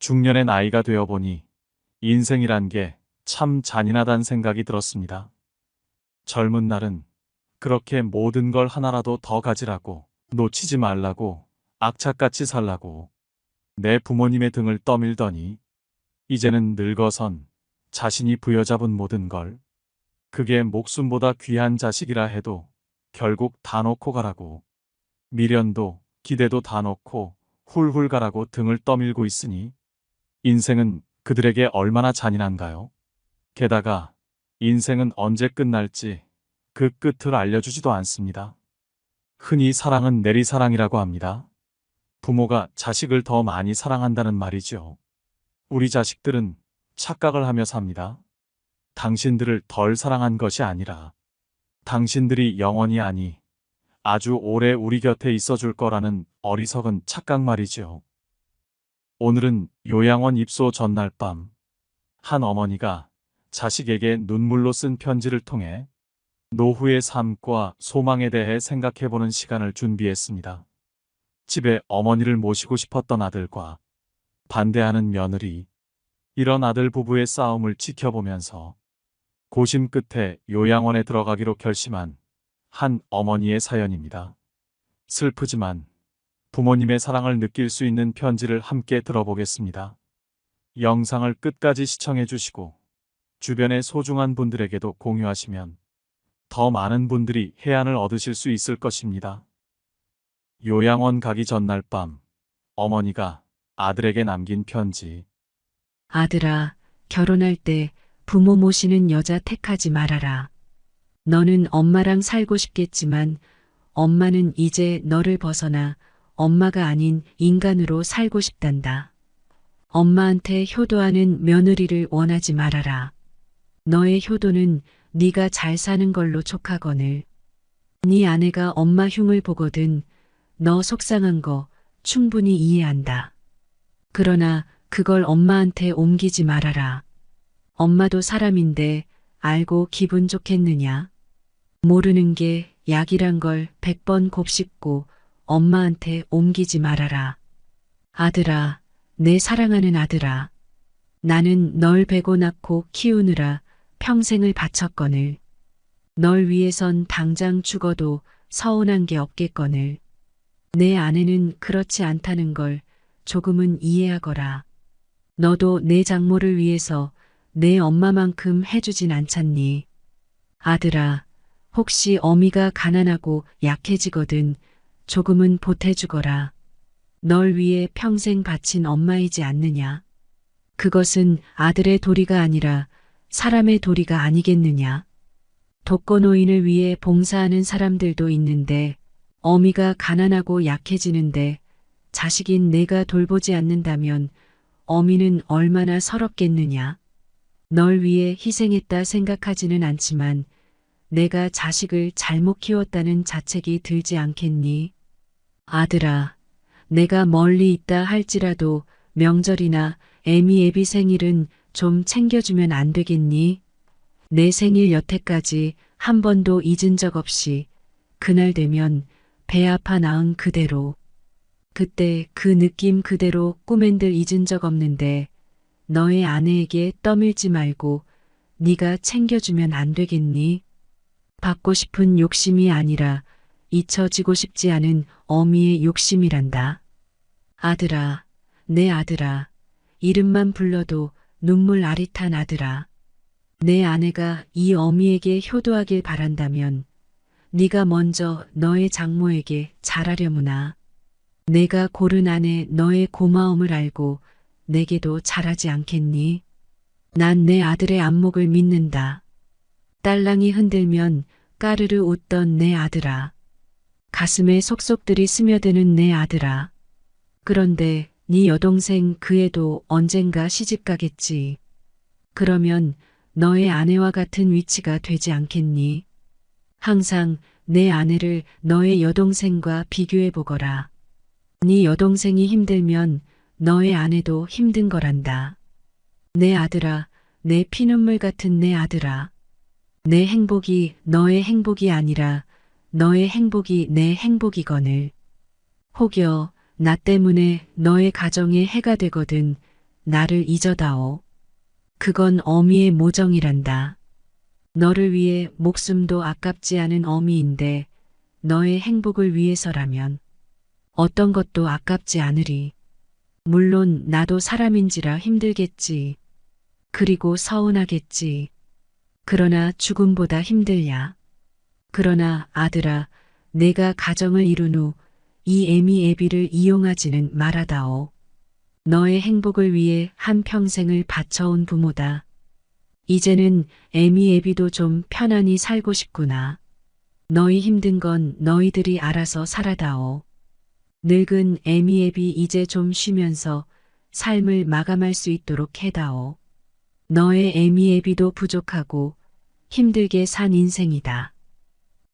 중년의 나이가 되어보니 인생이란 게 참 잔인하단 생각이 들었습니다. 젊은 날은 그렇게 모든 걸 하나라도 더 가지라고, 놓치지 말라고, 악착같이 살라고 내 부모님의 등을 떠밀더니 이제는 늙어선 자신이 부여잡은 모든 걸, 그게 목숨보다 귀한 자식이라 해도 결국 다 놓고 가라고, 미련도 기대도 다 놓고 훌훌 가라고 등을 떠밀고 있으니 인생은 그들에게 얼마나 잔인한가요? 게다가 인생은 언제 끝날지 그 끝을 알려주지도 않습니다. 흔히 사랑은 내리사랑이라고 합니다. 부모가 자식을 더 많이 사랑한다는 말이죠. 우리 자식들은 착각을 하며 삽니다. 당신들을 덜 사랑한 것이 아니라 당신들이 영원히 아니 아주 오래 우리 곁에 있어줄 거라는 어리석은 착각 말이죠. 오늘은 요양원 입소 전날 밤, 한 어머니가 자식에게 눈물로 쓴 편지를 통해 노후의 삶과 소망에 대해 생각해보는 시간을 준비했습니다. 집에 어머니를 모시고 싶었던 아들과 반대하는 며느리, 이런 아들 부부의 싸움을 지켜보면서 고심 끝에 요양원에 들어가기로 결심한 한 어머니의 사연입니다. 슬프지만 부모님의 사랑을 느낄 수 있는 편지를 함께 들어보겠습니다. 영상을 끝까지 시청해 주시고 주변의 소중한 분들에게도 공유하시면 더 많은 분들이 해안을 얻으실 수 있을 것입니다. 요양원 가기 전날 밤, 어머니가 아들에게 남긴 편지. 아들아, 결혼할 때 부모 모시는 여자 택하지 말아라. 너는 엄마랑 살고 싶겠지만 엄마는 이제 너를 벗어나 엄마가 아닌 인간으로 살고 싶단다. 엄마한테 효도하는 며느리를 원하지 말아라. 너의 효도는 네가 잘 사는 걸로 촉하거늘. 네 아내가 엄마 흉을 보거든 너 속상한 거 충분히 이해한다. 그러나 그걸 엄마한테 옮기지 말아라. 엄마도 사람인데 알고 기분 좋겠느냐? 모르는 게 약이란 걸 100번 곱씹고 엄마한테 옮기지 말아라. 아들아, 내 사랑하는 아들아. 나는 널 베고 낳고 키우느라 평생을 바쳤거늘. 널 위해선 당장 죽어도 서운한 게 없겠거늘. 내 아내는 그렇지 않다는 걸 조금은 이해하거라. 너도 내 장모를 위해서 내 엄마만큼 해주진 않잖니. 아들아, 혹시 어미가 가난하고 약해지거든 조금은 보태주거라. 널 위해 평생 바친 엄마이지 않느냐. 그것은 아들의 도리가 아니라 사람의 도리가 아니겠느냐. 독거노인을 위해 봉사하는 사람들도 있는데 어미가 가난하고 약해지는데 자식인 내가 돌보지 않는다면 어미는 얼마나 서럽겠느냐. 널 위해 희생했다 생각하지는 않지만 내가 자식을 잘못 키웠다는 자책이 들지 않겠니? 아들아, 내가 멀리 있다 할지라도 명절이나 애미 애비 생일은 좀 챙겨주면 안 되겠니? 내 생일 여태까지 한 번도 잊은 적 없이 그날 되면 배 아파 낳은 그대로. 그때 그 느낌 그대로 꿈엔들 잊은 적 없는데 너의 아내에게 떠밀지 말고 네가 챙겨주면 안 되겠니? 받고 싶은 욕심이 아니라 잊혀지고 싶지 않은 어미의 욕심이란다. 아들아, 내 아들아, 이름만 불러도 눈물 아릿한 아들아. 내 아내가 이 어미에게 효도하길 바란다면 네가 먼저 너의 장모에게 잘하려무나. 내가 고른 아내 너의 고마움을 알고 내게도 잘하지 않겠니? 난 내 아들의 안목을 믿는다. 딸랑이 흔들면 까르르 웃던 내 아들아. 가슴에 속속들이 스며드는 내 아들아. 그런데 네 여동생 그 애도 언젠가 시집 가겠지. 그러면 너의 아내와 같은 위치가 되지 않겠니? 항상 내 아내를 너의 여동생과 비교해 보거라. 네 여동생이 힘들면 너의 아내도 힘든 거란다. 내 아들아, 내 피눈물 같은 내 아들아. 내 행복이 너의 행복이 아니라 너의 행복이 내 행복이거늘. 혹여 나 때문에 너의 가정에 해가 되거든 나를 잊어다오. 그건 어미의 모정이란다. 너를 위해 목숨도 아깝지 않은 어미인데 너의 행복을 위해서라면 어떤 것도 아깝지 않으리. 물론 나도 사람인지라 힘들겠지. 그리고 서운하겠지. 그러나 죽음보다 힘들야. 그러나 아들아, 내가 가정을 이룬 후 이 애미 애비를 이용하지는 말아다오. 너의 행복을 위해 한 평생을 바쳐온 부모다. 이제는 애미 애비도 좀 편안히 살고 싶구나. 너희 힘든 건 너희들이 알아서 살아다오. 늙은 애미 애비 이제 좀 쉬면서 삶을 마감할 수 있도록 해다오. 너의 애미 애비도 부족하고 힘들게 산 인생이다.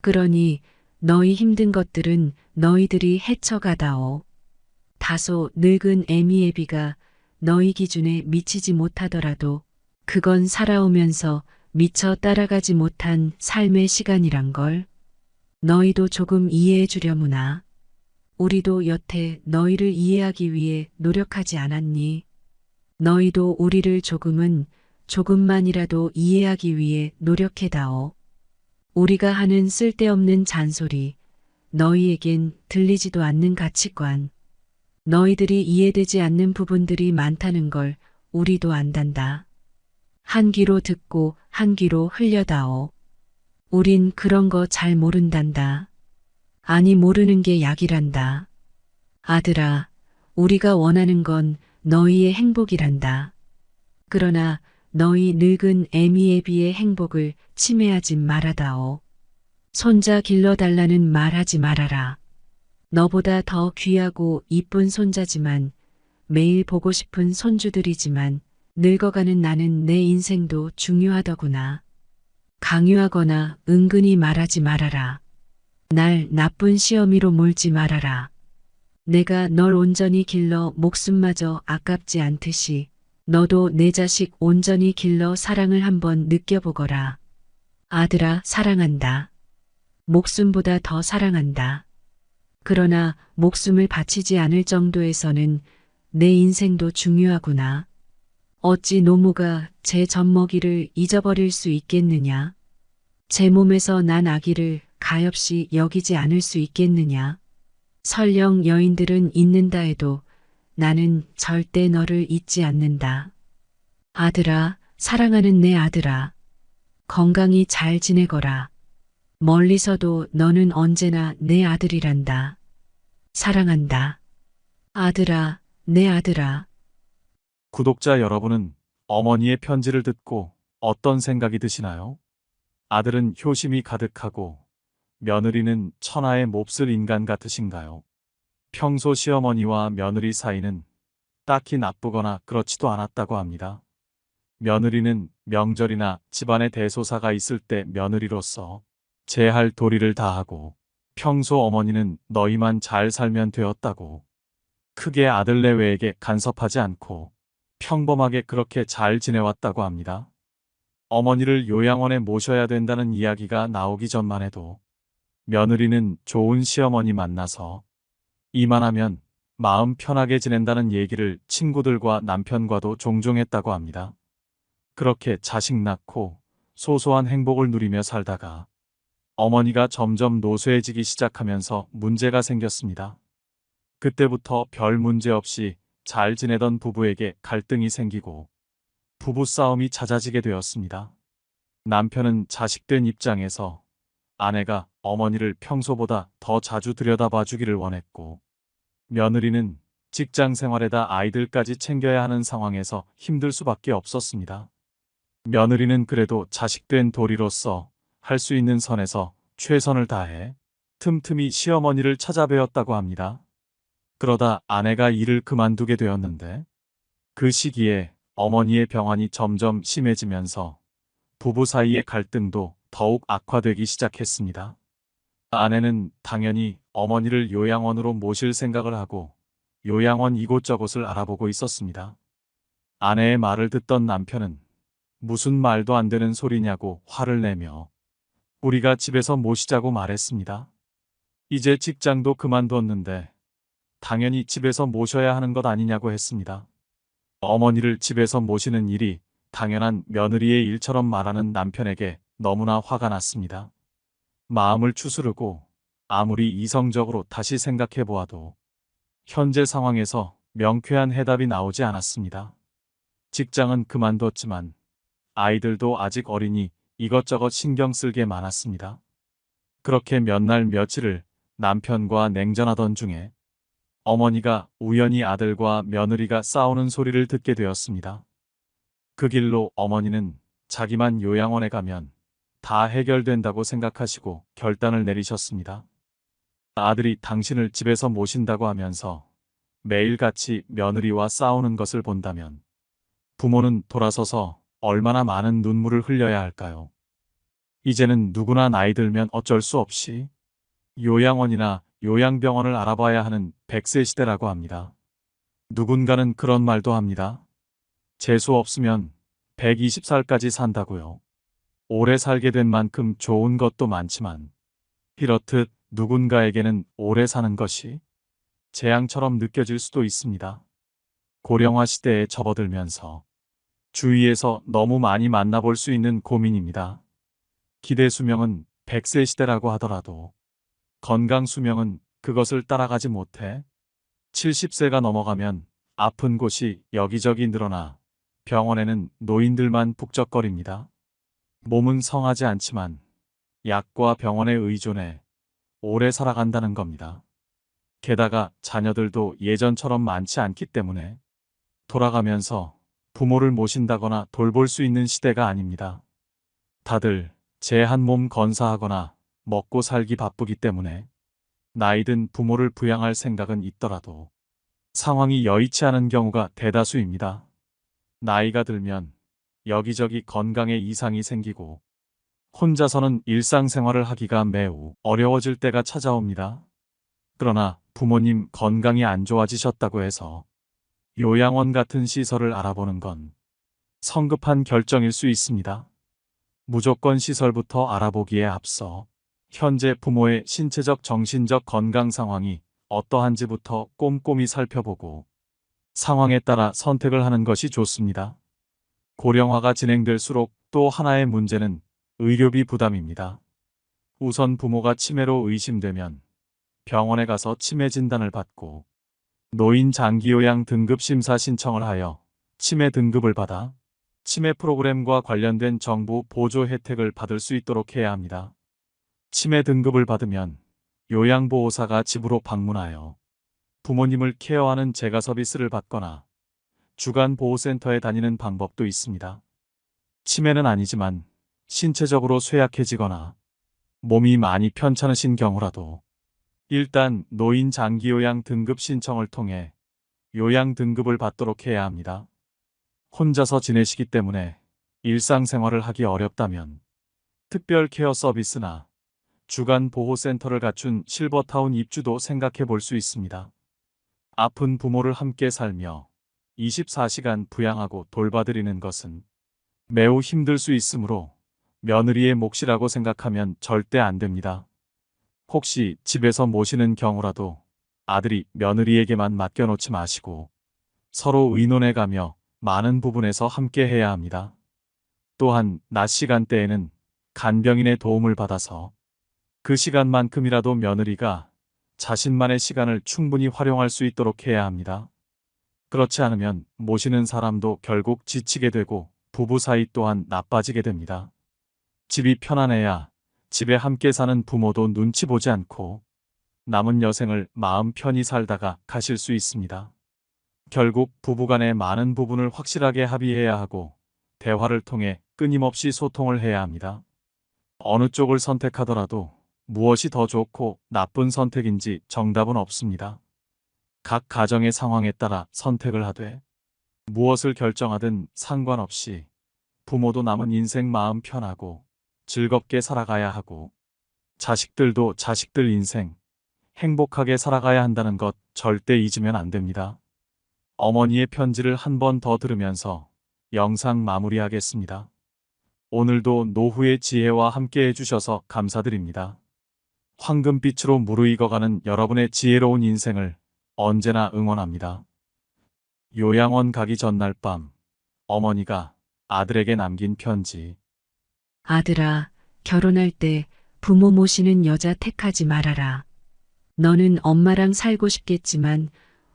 그러니 너희 힘든 것들은 너희들이 헤쳐가다오. 다소 늙은 애미 애비가 너희 기준에 미치지 못하더라도 그건 살아오면서 미처 따라가지 못한 삶의 시간이란 걸. 너희도 조금 이해해 주려무나. 우리도 여태 너희를 이해하기 위해 노력하지 않았니? 너희도 우리를 조금만이라도 이해하기 위해 노력해다오. 우리가 하는 쓸데없는 잔소리, 너희에겐 들리지도 않는 가치관, 너희들이 이해되지 않는 부분들이 많다는 걸 우리도 안단다. 한 귀로 듣고 한 귀로 흘려다오. 우린 그런 거 잘 모른단다. 아니 모르는 게 약이란다. 아들아, 우리가 원하는 건 너희의 행복이란다. 그러나 너희 늙은 애미 애비의 행복을 침해하지 말아다오. 손자 길러달라는 말하지 말아라. 너보다 더 귀하고 이쁜 손자지만 매일 보고 싶은 손주들이지만 늙어가는 나는 내 인생도 중요하더구나. 강요하거나 은근히 말하지 말아라. 날 나쁜 시어미로 몰지 말아라. 내가 널 온전히 길러 목숨마저 아깝지 않듯이 너도 내 자식 온전히 길러 사랑을 한번 느껴보거라. 아들아, 사랑한다. 목숨보다 더 사랑한다. 그러나 목숨을 바치지 않을 정도에서는 내 인생도 중요하구나. 어찌 노모가 제 젖먹이를 잊어버릴 수 있겠느냐? 제 몸에서 난 아기를 가엾이 여기지 않을 수 있겠느냐? 설령 여인들은 잊는다 해도 나는 절대 너를 잊지 않는다. 아들아, 사랑하는 내 아들아. 건강히 잘 지내거라. 멀리서도 너는 언제나 내 아들이란다. 사랑한다. 아들아, 내 아들아. 구독자 여러분은 어머니의 편지를 듣고 어떤 생각이 드시나요? 아들은 효심이 가득하고 며느리는 천하의 몹쓸 인간 같으신가요? 평소 시어머니와 며느리 사이는 딱히 나쁘거나 그렇지도 않았다고 합니다. 며느리는 명절이나 집안에 대소사가 있을 때 며느리로서 제할 도리를 다하고 평소 어머니는 너희만 잘 살면 되었다고 크게 아들 내외에게 간섭하지 않고 평범하게 그렇게 잘 지내왔다고 합니다. 어머니를 요양원에 모셔야 된다는 이야기가 나오기 전만 해도 며느리는 좋은 시어머니 만나서 이만하면 마음 편하게 지낸다는 얘기를 친구들과 남편과도 종종 했다고 합니다. 그렇게 자식 낳고 소소한 행복을 누리며 살다가 어머니가 점점 노쇠해지기 시작하면서 문제가 생겼습니다. 그때부터 별 문제 없이 잘 지내던 부부에게 갈등이 생기고 부부싸움이 잦아지게 되었습니다. 남편은 자식된 입장에서 아내가 어머니를 평소보다 더 자주 들여다봐 주기를 원했고 며느리는 직장 생활에다 아이들까지 챙겨야 하는 상황에서 힘들 수밖에 없었습니다. 며느리는 그래도 자식된 도리로서 할 수 있는 선에서 최선을 다해 틈틈이 시어머니를 찾아뵈었다고 합니다. 그러다 아내가 일을 그만두게 되었는데 그 시기에 어머니의 병환이 점점 심해지면서 부부 사이의 갈등도 더욱 악화되기 시작했습니다. 아내는 당연히 어머니를 요양원으로 모실 생각을 하고 요양원 이곳저곳을 알아보고 있었습니다. 아내의 말을 듣던 남편은 무슨 말도 안 되는 소리냐고 화를 내며 우리가 집에서 모시자고 말했습니다. 이제 직장도 그만뒀는데 당연히 집에서 모셔야 하는 것 아니냐고 했습니다. 어머니를 집에서 모시는 일이 당연한 며느리의 일처럼 말하는 남편에게 너무나 화가 났습니다. 마음을 추스르고 아무리 이성적으로 다시 생각해 보아도 현재 상황에서 명쾌한 해답이 나오지 않았습니다. 직장은 그만뒀지만 아이들도 아직 어리니 이것저것 신경 쓸 게 많았습니다. 그렇게 몇 날 며칠을 남편과 냉전하던 중에 어머니가 우연히 아들과 며느리가 싸우는 소리를 듣게 되었습니다. 그 길로 어머니는 자기만 요양원에 가면 다 해결된다고 생각하시고 결단을 내리셨습니다. 아들이 당신을 집에서 모신다고 하면서 매일같이 며느리와 싸우는 것을 본다면 부모는 돌아서서 얼마나 많은 눈물을 흘려야 할까요? 이제는 누구나 나이 들면 어쩔 수 없이 요양원이나 요양병원을 알아봐야 하는 100세 시대라고 합니다. 누군가는 그런 말도 합니다. 재수 없으면 120살까지 산다고요. 오래 살게 된 만큼 좋은 것도 많지만 이렇듯 누군가에게는 오래 사는 것이 재앙처럼 느껴질 수도 있습니다. 고령화 시대에 접어들면서 주위에서 너무 많이 만나볼 수 있는 고민입니다. 기대 수명은 100세 시대라고 하더라도 건강 수명은 그것을 따라가지 못해 70세가 넘어가면 아픈 곳이 여기저기 늘어나 병원에는 노인들만 북적거립니다. 몸은 성하지 않지만 약과 병원에 의존해 오래 살아간다는 겁니다. 게다가 자녀들도 예전처럼 많지 않기 때문에 돌아가면서 부모를 모신다거나 돌볼 수 있는 시대가 아닙니다. 다들 제 한 몸 건사하거나 먹고 살기 바쁘기 때문에 나이든 부모를 부양할 생각은 있더라도 상황이 여의치 않은 경우가 대다수입니다. 나이가 들면 여기저기 건강에 이상이 생기고 혼자서는 일상생활을 하기가 매우 어려워질 때가 찾아옵니다. 그러나 부모님 건강이 안 좋아지셨다고 해서 요양원 같은 시설을 알아보는 건 성급한 결정일 수 있습니다. 무조건 시설부터 알아보기에 앞서 현재 부모의 신체적 정신적 건강 상황이 어떠한지부터 꼼꼼히 살펴보고 상황에 따라 선택을 하는 것이 좋습니다. 고령화가 진행될수록 또 하나의 문제는 의료비 부담입니다. 우선 부모가 치매로 의심되면 병원에 가서 치매 진단을 받고 노인 장기요양 등급 심사 신청을 하여 치매 등급을 받아 치매 프로그램과 관련된 정부 보조 혜택을 받을 수 있도록 해야 합니다. 치매 등급을 받으면 요양보호사가 집으로 방문하여 부모님을 케어하는 재가 서비스를 받거나 주간 보호센터에 다니는 방법도 있습니다. 치매는 아니지만 신체적으로 쇠약해지거나 몸이 많이 편찮으신 경우라도 일단 노인 장기요양 등급 신청을 통해 요양 등급을 받도록 해야 합니다. 혼자서 지내시기 때문에 일상생활을 하기 어렵다면 특별 케어 서비스나 주간 보호센터를 갖춘 실버타운 입주도 생각해 볼 수 있습니다. 아픈 부모를 함께 살며 24시간 부양하고 돌봐드리는 것은 매우 힘들 수 있으므로 며느리의 몫이라고 생각하면 절대 안 됩니다. 혹시 집에서 모시는 경우라도 아들이 며느리에게만 맡겨놓지 마시고 서로 의논해가며 많은 부분에서 함께 해야 합니다. 또한 낮 시간대에는 간병인의 도움을 받아서 그 시간만큼이라도 며느리가 자신만의 시간을 충분히 활용할 수 있도록 해야 합니다. 그렇지 않으면 모시는 사람도 결국 지치게 되고 부부 사이 또한 나빠지게 됩니다. 집이 편안해야 집에 함께 사는 부모도 눈치 보지 않고 남은 여생을 마음 편히 살다가 가실 수 있습니다. 결국 부부간의 많은 부분을 확실하게 합의해야 하고 대화를 통해 끊임없이 소통을 해야 합니다. 어느 쪽을 선택하더라도 무엇이 더 좋고 나쁜 선택인지 정답은 없습니다. 각 가정의 상황에 따라 선택을 하되 무엇을 결정하든 상관없이 부모도 남은 인생 마음 편하고 즐겁게 살아가야 하고 자식들도 자식들 인생 행복하게 살아가야 한다는 것 절대 잊으면 안 됩니다. 어머니의 편지를 한 번 더 들으면서 영상 마무리하겠습니다. 오늘도 노후의 지혜와 함께 해주셔서 감사드립니다. 황금빛으로 무르익어가는 여러분의 지혜로운 인생을 언제나 응원합니다. 요양원 가기 전날 밤, 어머니가 아들에게 남긴 편지. 아들아, 결혼할 때 부모 모시는 여자 택하지 말아라. 너는 엄마랑 살고 싶겠지만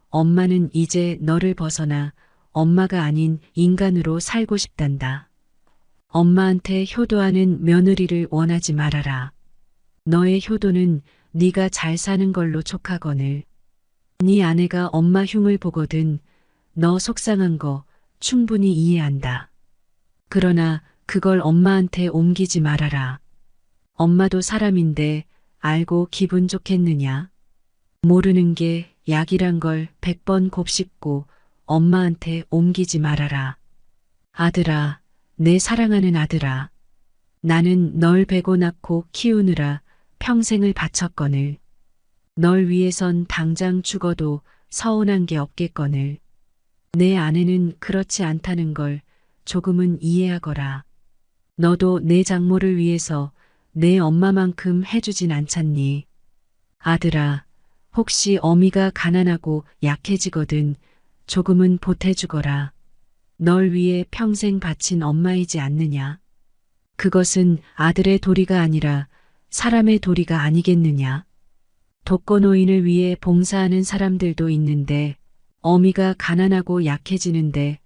엄마는 이제 너를 벗어나 엄마가 아닌 인간으로 살고 싶단다. 엄마한테 효도하는 며느리를 원하지 말아라. 너의 효도는 네가 잘 사는 걸로 촉하거늘. 네 아내가 엄마 흉을 보거든 너 속상한 거 충분히 이해한다. 그러나 그걸 엄마한테 옮기지 말아라. 엄마도 사람인데 알고 기분 좋겠느냐? 모르는 게 약이란 걸 100번 곱씹고 엄마한테 옮기지 말아라. 아들아, 내 사랑하는 아들아. 나는 널 베고 낳고 키우느라 평생을 바쳤거늘. 널 위해선 당장 죽어도 서운한 게 없겠거늘. 내 아내는 그렇지 않다는 걸 조금은 이해하거라. 너도 내 장모를 위해서 내 엄마만큼 해주진 않잖니. 아들아, 혹시 어미가 가난하고 약해지거든 조금은 보태주거라. 널 위해 평생 바친 엄마이지 않느냐. 그것은 아들의 도리가 아니라 사람의 도리가 아니겠느냐. 독거노인을 위해 봉사하는 사람들도 있는데 어미가 가난하고 약해지는데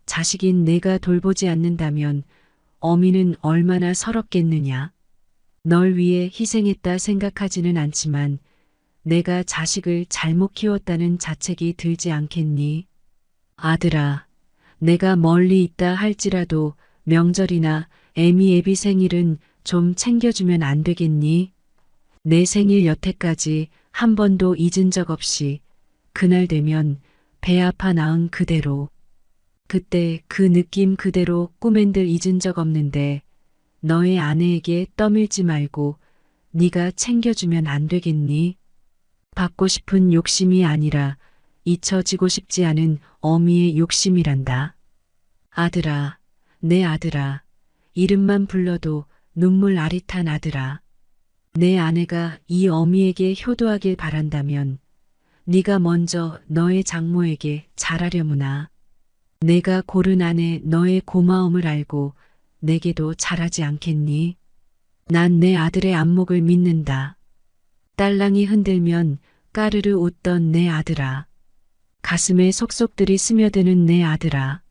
자식인 내가 돌보지 않는다면 어미는 얼마나 서럽겠느냐. 널 위해 희생했다 생각하지는 않지만 내가 자식을 잘못 키웠다는 자책이 들지 않겠니? 아들아, 내가 멀리 있다 할지라도 명절이나 애미 애비 생일은 좀 챙겨주면 안 되겠니? 내 생일 여태까지 한 번도 잊은 적 없이 그날 되면 배 아파 낳은 그대로. 그때 그 느낌 그대로 꿈엔들 잊은 적 없는데 너의 아내에게 떠밀지 말고 네가 챙겨주면 안 되겠니? 받고 싶은 욕심이 아니라 잊혀지고 싶지 않은 어미의 욕심이란다. 아들아, 내 아들아, 이름만 불러도 눈물 아릿한 아들아. 내 아내가 이 어미에게 효도하길 바란다면 네가 먼저 너의 장모에게 잘하려무나. 내가 고른 아내 너의 고마움을 알고 내게도 잘하지 않겠니? 난 내 아들의 안목을 믿는다. 딸랑이 흔들면 까르르 웃던 내 아들아. 가슴에 속속들이 스며드는 내 아들아.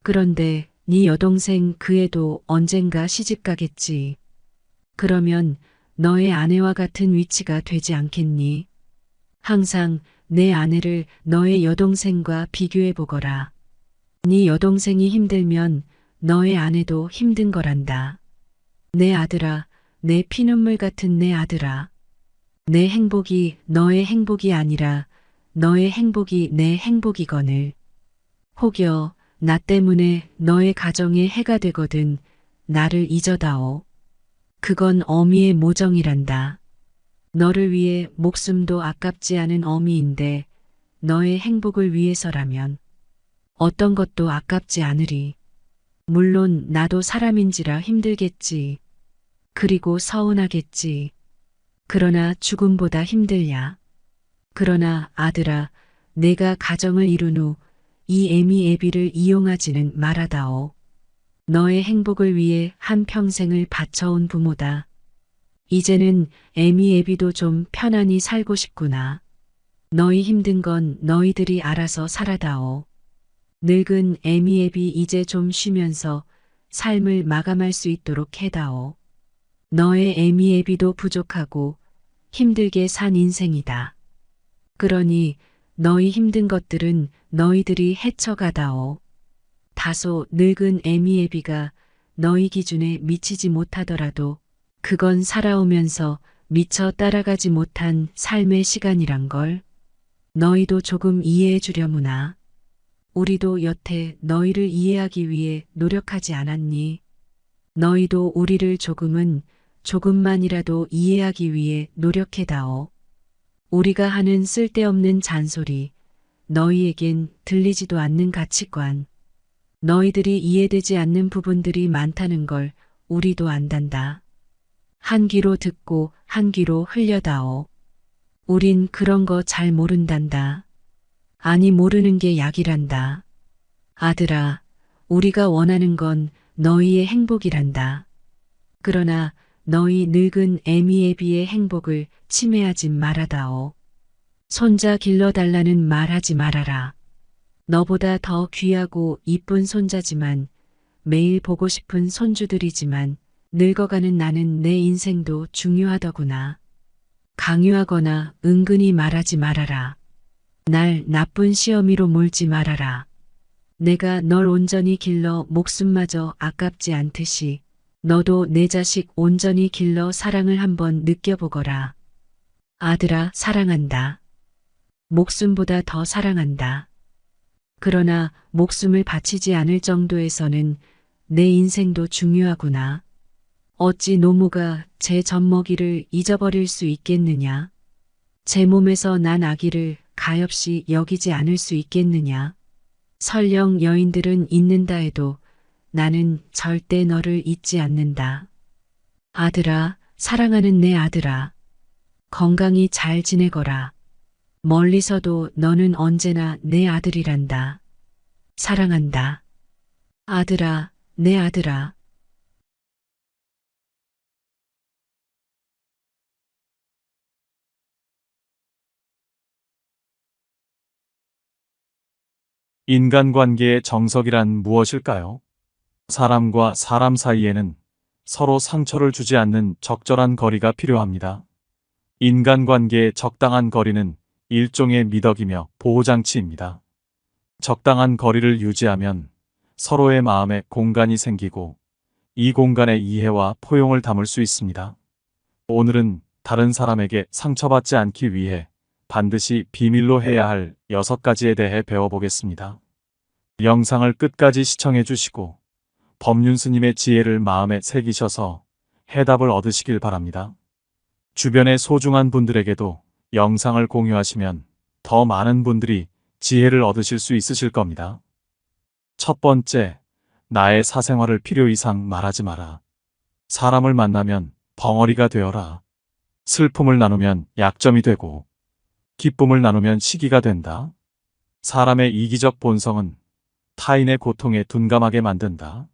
그런데 네 여동생 그 애도 언젠가 시집가겠지. 그러면 너의 아내와 같은 위치가 되지 않겠니? 항상 내 아내를 너의 여동생과 비교해 보거라. 네 여동생이 힘들면 너의 아내도 힘든 거란다. 내 아들아, 내 피눈물 같은 내 아들아. 내 행복이 너의 행복이 아니라 너의 행복이 내 행복이거늘. 혹여 나 때문에 너의 가정에 해가 되거든 나를 잊어다오. 그건 어미의 모정이란다. 너를 위해 목숨도 아깝지 않은 어미인데 너의 행복을 위해서라면 어떤 것도 아깝지 않으리. 물론 나도 사람인지라 힘들겠지. 그리고 서운하겠지. 그러나 죽음보다 힘들야. 그러나 아들아, 내가 가정을 이룬 후 이 애미 애비를 이용하지는 말아다오. 너의 행복을 위해 한 평생을 바쳐온 부모다. 이제는 애미 애비도 좀 편안히 살고 싶구나. 너희 힘든 건 너희들이 알아서 살아다오. 늙은 애미 애비 이제 좀 쉬면서 삶을 마감할 수 있도록 해다오. 너의 애미 애비도 부족하고 힘들게 산 인생이다. 그러니 너희 힘든 것들은 너희들이 헤쳐가다오. 다소 늙은 애미 애비가 너희 기준에 미치지 못하더라도 그건 살아오면서 미처 따라가지 못한 삶의 시간이란 걸. 너희도 조금 이해해 주려무나. 우리도 여태 너희를 이해하기 위해 노력하지 않았니? 너희도 우리를 조금만이라도 이해하기 위해 노력해다오. 우리가 하는 쓸데없는 잔소리, 너희에겐 들리지도 않는 가치관, 너희들이 이해되지 않는 부분들이 많다는 걸 우리도 안단다. 한 귀로 듣고 한 귀로 흘려다오. 우린 그런 거 잘 모른단다. 아니 모르는 게 약이란다. 아들아, 우리가 원하는 건 너희의 행복이란다. 그러나 너희 늙은 애미애비의 행복을 침해하지 말아다오. 손자 길러달라는 말하지 말아라. 너보다 더 귀하고 이쁜 손자지만 매일 보고 싶은 손주들이지만 늙어가는 나는 내 인생도 중요하더구나. 강요하거나 은근히 말하지 말아라. 날 나쁜 시어미로 몰지 말아라. 내가 널 온전히 길러 목숨마저 아깝지 않듯이 너도 내 자식 온전히 길러 사랑을 한번 느껴보거라. 아들아, 사랑한다. 목숨보다 더 사랑한다. 그러나 목숨을 바치지 않을 정도에서는 내 인생도 중요하구나. 어찌 노모가 제 젖먹이를 잊어버릴 수 있겠느냐? 제 몸에서 난 아기를 가엾이 여기지 않을 수 있겠느냐? 설령 여인들은 잊는다 해도 나는 절대 너를 잊지 않는다. 아들아, 사랑하는 내 아들아. 건강히 잘 지내거라. 멀리서도 너는 언제나 내 아들이란다. 사랑한다. 아들아, 내 아들아. 인간관계의 정석이란 무엇일까요? 사람과 사람 사이에는 서로 상처를 주지 않는 적절한 거리가 필요합니다. 인간관계의 적당한 거리는 일종의 미덕이며 보호장치입니다. 적당한 거리를 유지하면 서로의 마음에 공간이 생기고 이 공간에 이해와 포용을 담을 수 있습니다. 오늘은 다른 사람에게 상처받지 않기 위해 반드시 비밀로 해야 할 6가지에 대해 배워보겠습니다. 영상을 끝까지 시청해 주시고 법륜 스님의 지혜를 마음에 새기셔서 해답을 얻으시길 바랍니다. 주변의 소중한 분들에게도 영상을 공유하시면 더 많은 분들이 지혜를 얻으실 수 있으실 겁니다. 첫 번째, 나의 사생활을 필요 이상 말하지 마라. 사람을 만나면 벙어리가 되어라. 슬픔을 나누면 약점이 되고 기쁨을 나누면 시기가 된다. 사람의 이기적 본성은 타인의 고통에 둔감하게 만든다.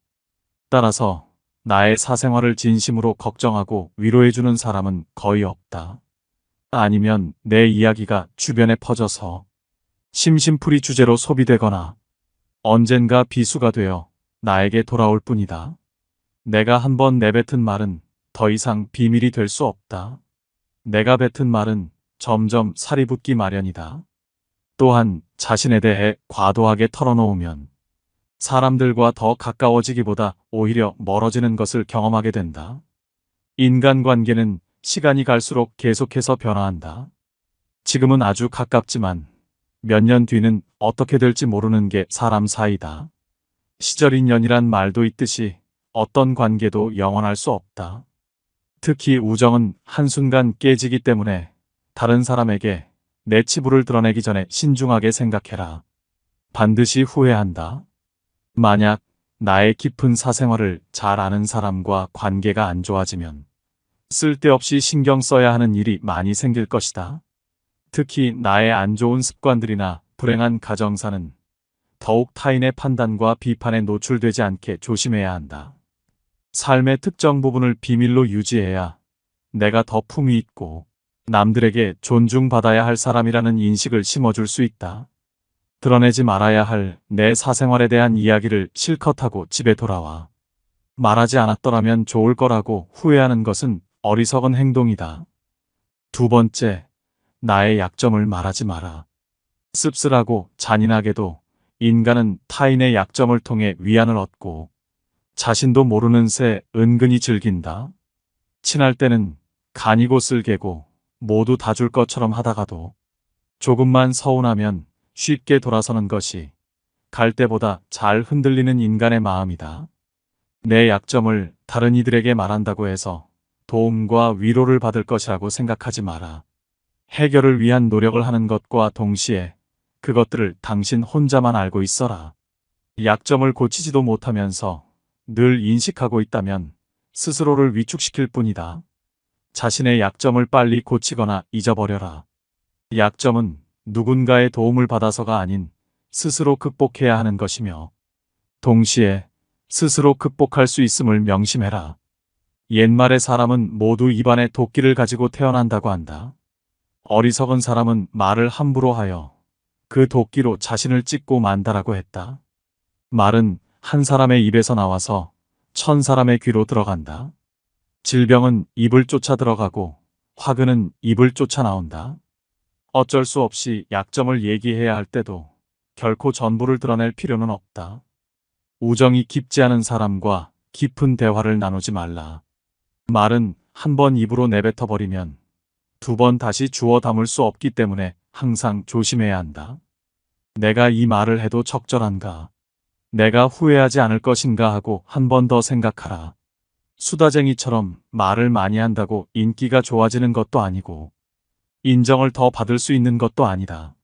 따라서 나의 사생활을 진심으로 걱정하고 위로해주는 사람은 거의 없다. 아니면 내 이야기가 주변에 퍼져서 심심풀이 주제로 소비되거나 언젠가 비수가 되어 나에게 돌아올 뿐이다. 내가 한번 내뱉은 말은 더 이상 비밀이 될 수 없다. 내가 뱉은 말은 점점 살이 붙기 마련이다. 또한 자신에 대해 과도하게 털어놓으면 사람들과 더 가까워지기보다 오히려 멀어지는 것을 경험하게 된다. 인간관계는 시간이 갈수록 계속해서 변화한다. 지금은 아주 가깝지만 몇 년 뒤는 어떻게 될지 모르는 게 사람 사이다. 시절 인연이란 말도 있듯이 어떤 관계도 영원할 수 없다. 특히 우정은 한순간 깨지기 때문에 다른 사람에게 내 치부를 드러내기 전에 신중하게 생각해라. 반드시 후회한다. 만약 나의 깊은 사생활을 잘 아는 사람과 관계가 안 좋아지면 쓸데없이 신경 써야 하는 일이 많이 생길 것이다. 특히 나의 안 좋은 습관들이나 불행한 가정사는 더욱 타인의 판단과 비판에 노출되지 않게 조심해야 한다. 삶의 특정 부분을 비밀로 유지해야 내가 더 품위 있고 남들에게 존중받아야 할 사람이라는 인식을 심어줄 수 있다. 드러내지 말아야 할 내 사생활에 대한 이야기를 실컷 하고 집에 돌아와. 말하지 않았더라면 좋을 거라고 후회하는 것은 어리석은 행동이다. 두 번째, 나의 약점을 말하지 마라. 씁쓸하고 잔인하게도 인간은 타인의 약점을 통해 위안을 얻고 자신도 모르는 새 은근히 즐긴다. 친할 때는 간이고 쓸개고 모두 다 줄 것처럼 하다가도 조금만 서운하면 쉽게 돌아서는 것이 갈 때보다 잘 흔들리는 인간의 마음이다. 내 약점을 다른 이들에게 말한다고 해서 도움과 위로를 받을 것이라고 생각하지 마라. 해결을 위한 노력을 하는 것과 동시에 그것들을 당신 혼자만 알고 있어라. 약점을 고치지도 못하면서 늘 인식하고 있다면 스스로를 위축시킬 뿐이다. 자신의 약점을 빨리 고치거나 잊어버려라. 약점은 누군가의 도움을 받아서가 아닌 스스로 극복해야 하는 것이며 동시에 스스로 극복할 수 있음을 명심해라. 옛말에 사람은 모두 입안에 도끼를 가지고 태어난다고 한다. 어리석은 사람은 말을 함부로 하여 그 도끼로 자신을 찢고 만다라고 했다. 말은 한 사람의 입에서 나와서 1000사람의 귀로 들어간다. 질병은 입을 쫓아 들어가고 화근은 입을 쫓아 나온다. 어쩔 수 없이 약점을 얘기해야 할 때도 결코 전부를 드러낼 필요는 없다. 우정이 깊지 않은 사람과 깊은 대화를 나누지 말라. 말은 한 번 입으로 내뱉어 버리면 2번 다시 주워 담을 수 없기 때문에 항상 조심해야 한다. 내가 이 말을 해도 적절한가? 내가 후회하지 않을 것인가 하고 한 번 더 생각하라. 수다쟁이처럼 말을 많이 한다고 인기가 좋아지는 것도 아니고 인정을 더 받을 수 있는 것도 아니다.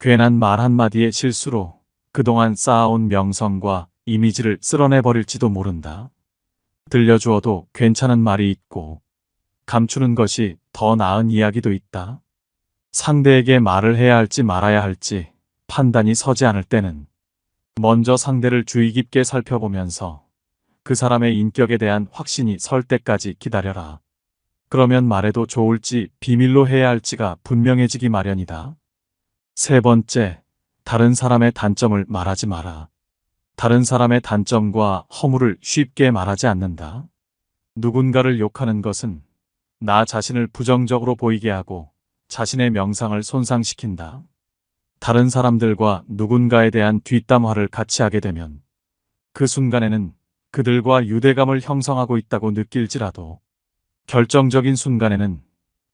괜한 말 한마디의 실수로 그동안 쌓아온 명성과 이미지를 쓸어내버릴지도 모른다. 들려주어도 괜찮은 말이 있고 감추는 것이 더 나은 이야기도 있다. 상대에게 말을 해야 할지 말아야 할지 판단이 서지 않을 때는 먼저 상대를 주의 깊게 살펴보면서 그 사람의 인격에 대한 확신이 설 때까지 기다려라. 그러면 말해도 좋을지 비밀로 해야 할지가 분명해지기 마련이다. 3번째, 다른 사람의 단점을 말하지 마라. 다른 사람의 단점과 허물을 쉽게 말하지 않는다. 누군가를 욕하는 것은 나 자신을 부정적으로 보이게 하고 자신의 명상을 손상시킨다. 다른 사람들과 누군가에 대한 뒷담화를 같이 하게 되면 그 순간에는 그들과 유대감을 형성하고 있다고 느낄지라도 결정적인 순간에는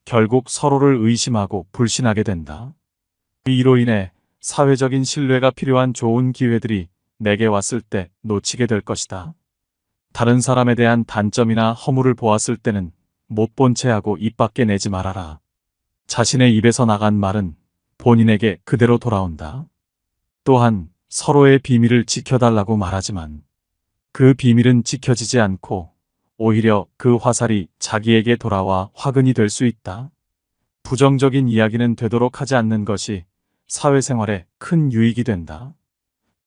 결국 서로를 의심하고 불신하게 된다. 이로 인해 사회적인 신뢰가 필요한 좋은 기회들이 내게 왔을 때 놓치게 될 것이다. 다른 사람에 대한 단점이나 허물을 보았을 때는 못 본 채 하고 입 밖에 내지 말아라. 자신의 입에서 나간 말은 본인에게 그대로 돌아온다. 또한 서로의 비밀을 지켜달라고 말하지만 그 비밀은 지켜지지 않고 오히려 그 화살이 자기에게 돌아와 화근이 될 수 있다. 부정적인 이야기는 되도록 하지 않는 것이 사회생활에 큰 유익이 된다.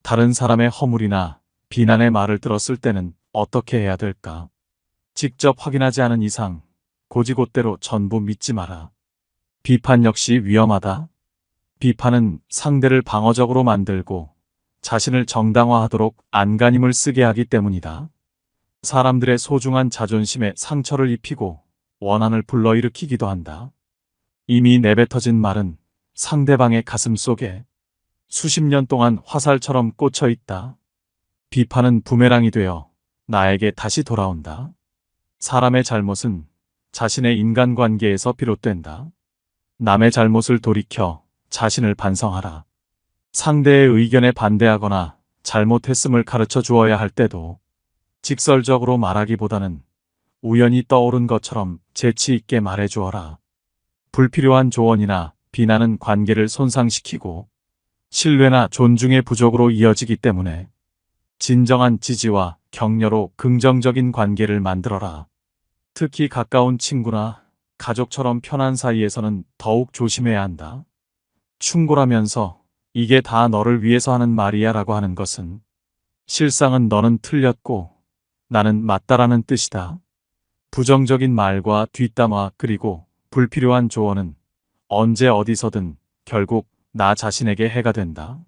다른 사람의 허물이나 비난의 말을 들었을 때는 어떻게 해야 될까? 직접 확인하지 않은 이상 고지곳대로 전부 믿지 마라. 비판 역시 위험하다. 비판은 상대를 방어적으로 만들고 자신을 정당화하도록 안간힘을 쓰게 하기 때문이다. 사람들의 소중한 자존심에 상처를 입히고 원한을 불러일으키기도 한다. 이미 내뱉어진 말은 상대방의 가슴 속에 수십 년 동안 화살처럼 꽂혀 있다. 비판은 부메랑이 되어 나에게 다시 돌아온다. 사람의 잘못은 자신의 인간관계에서 비롯된다. 남의 잘못을 돌이켜 자신을 반성하라. 상대의 의견에 반대하거나 잘못했음을 가르쳐 주어야 할 때도 직설적으로 말하기보다는 우연히 떠오른 것처럼 재치 있게 말해 주어라. 불필요한 조언이나 비난은 관계를 손상시키고 신뢰나 존중의 부족으로 이어지기 때문에 진정한 지지와 격려로 긍정적인 관계를 만들어라. 특히 가까운 친구나 가족처럼 편한 사이에서는 더욱 조심해야 한다. 충고라면서 이게 다 너를 위해서 하는 말이야 라고 하는 것은 실상은 너는 틀렸고 나는 맞다라는 뜻이다. 부정적인 말과 뒷담화 그리고 불필요한 조언은 언제 어디서든 결국 나 자신에게 해가 된다.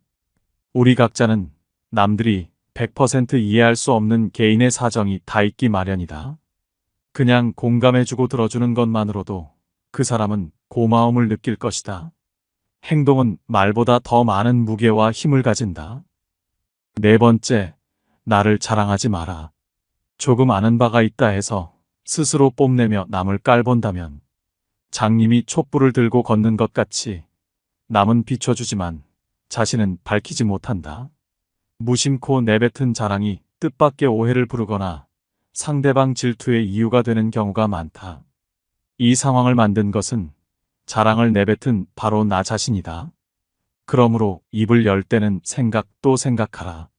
우리 각자는 남들이 100% 이해할 수 없는 개인의 사정이 다 있기 마련이다. 그냥 공감해주고 들어주는 것만으로도 그 사람은 고마움을 느낄 것이다. 행동은 말보다 더 많은 무게와 힘을 가진다. 4번째, 나를 자랑하지 마라. 조금 아는 바가 있다 해서 스스로 뽐내며 남을 깔본다면 장님이 촛불을 들고 걷는 것 같이 남은 비춰주지만 자신은 밝히지 못한다. 무심코 내뱉은 자랑이 뜻밖의 오해를 부르거나 상대방 질투의 이유가 되는 경우가 많다. 이 상황을 만든 것은 자랑을 내뱉은 바로 나 자신이다. 그러므로 입을 열 때는 생각 또 생각하라.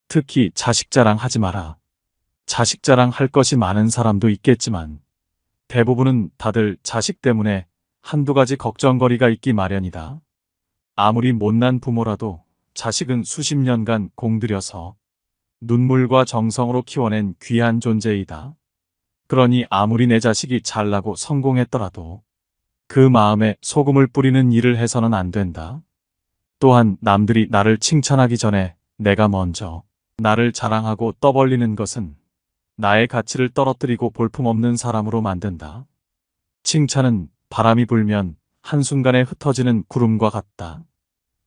특히 자식 자랑하지 마라. 자식 자랑할 것이 많은 사람도 있겠지만 대부분은 다들 자식 때문에 한두 가지 걱정거리가 있기 마련이다. 아무리 못난 부모라도 자식은 수십 년간 공들여서 눈물과 정성으로 키워낸 귀한 존재이다. 그러니 아무리 내 자식이 잘나고 성공했더라도 그 마음에 소금을 뿌리는 일을 해서는 안 된다. 또한 남들이 나를 칭찬하기 전에 내가 먼저 나를 자랑하고 떠벌리는 것은 나의 가치를 떨어뜨리고 볼품없는 사람으로 만든다. 칭찬은 바람이 불면 한순간에 흩어지는 구름과 같다.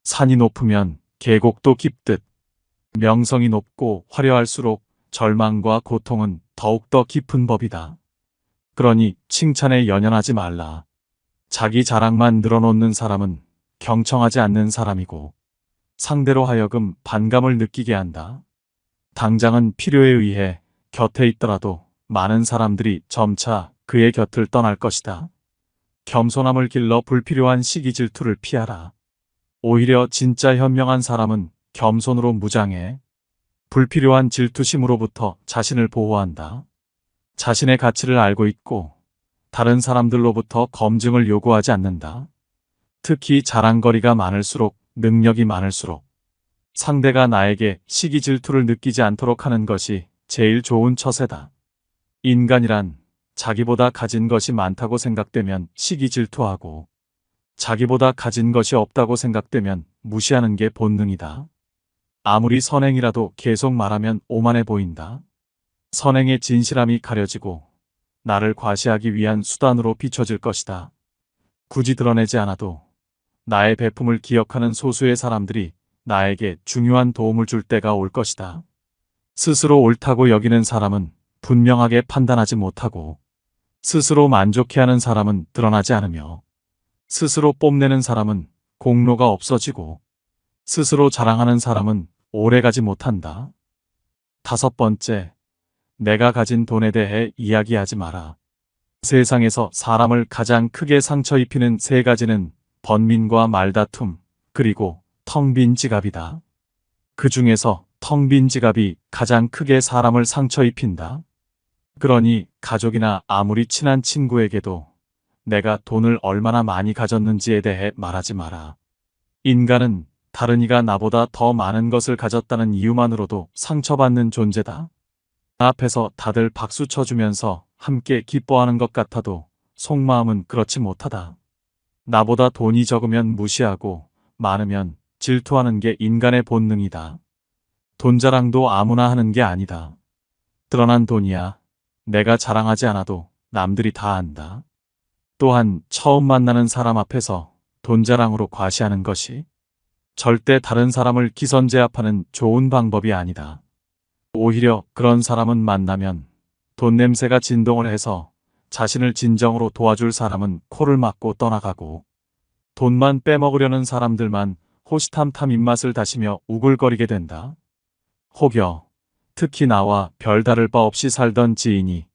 산이 높으면 계곡도 깊듯 명성이 높고 화려할수록 절망과 고통은 더욱더 깊은 법이다. 그러니 칭찬에 연연하지 말라. 자기 자랑만 늘어놓는 사람은 경청하지 않는 사람이고 상대로 하여금 반감을 느끼게 한다. 당장은 필요에 의해 곁에 있더라도 많은 사람들이 점차 그의 곁을 떠날 것이다. 겸손함을 길러 불필요한 시기 질투를 피하라. 오히려 진짜 현명한 사람은 겸손으로 무장해 불필요한 질투심으로부터 자신을 보호한다. 자신의 가치를 알고 있고 다른 사람들로부터 검증을 요구하지 않는다. 특히 자랑거리가 많을수록 능력이 많을수록 상대가 나에게 시기 질투를 느끼지 않도록 하는 것이 제일 좋은 처세다. 인간이란 자기보다 가진 것이 많다고 생각되면 시기 질투하고 자기보다 가진 것이 없다고 생각되면 무시하는 게 본능이다. 아무리 선행이라도 계속 말하면 오만해 보인다. 선행의 진실함이 가려지고 나를 과시하기 위한 수단으로 비춰질 것이다. 굳이 드러내지 않아도 나의 배품을 기억하는 소수의 사람들이 나에게 중요한 도움을 줄 때가 올 것이다. 스스로 옳다고 여기는 사람은 분명하게 판단하지 못하고 스스로 만족해하는 사람은 드러나지 않으며 스스로 뽐내는 사람은 공로가 없어지고 스스로 자랑하는 사람은 오래가지 못한다. 5번째, 내가 가진 돈에 대해 이야기하지 마라. 세상에서 사람을 가장 크게 상처 입히는 3가지는 번민과 말다툼, 그리고 텅 빈 지갑이다. 그 중에서 텅 빈 지갑이 가장 크게 사람을 상처 입힌다. 그러니 가족이나 아무리 친한 친구에게도 내가 돈을 얼마나 많이 가졌는지에 대해 말하지 마라. 인간은 다른 이가 나보다 더 많은 것을 가졌다는 이유만으로도 상처받는 존재다. 앞에서 다들 박수 쳐주면서 함께 기뻐하는 것 같아도 속마음은 그렇지 못하다. 나보다 돈이 적으면 무시하고 많으면 질투하는 게 인간의 본능이다. 돈 자랑도 아무나 하는 게 아니다. 드러난 돈이야. 내가 자랑하지 않아도 남들이 다 안다. 또한 처음 만나는 사람 앞에서 돈 자랑으로 과시하는 것이 절대 다른 사람을 기선제압하는 좋은 방법이 아니다. 오히려 그런 사람은 만나면 돈 냄새가 진동을 해서 자신을 진정으로 도와줄 사람은 코를 막고 떠나가고 돈만 빼먹으려는 사람들만 호시탐탐 입맛을 다시며 우글거리게 된다. 혹여 특히 나와 별다를 바 없이 살던 지인이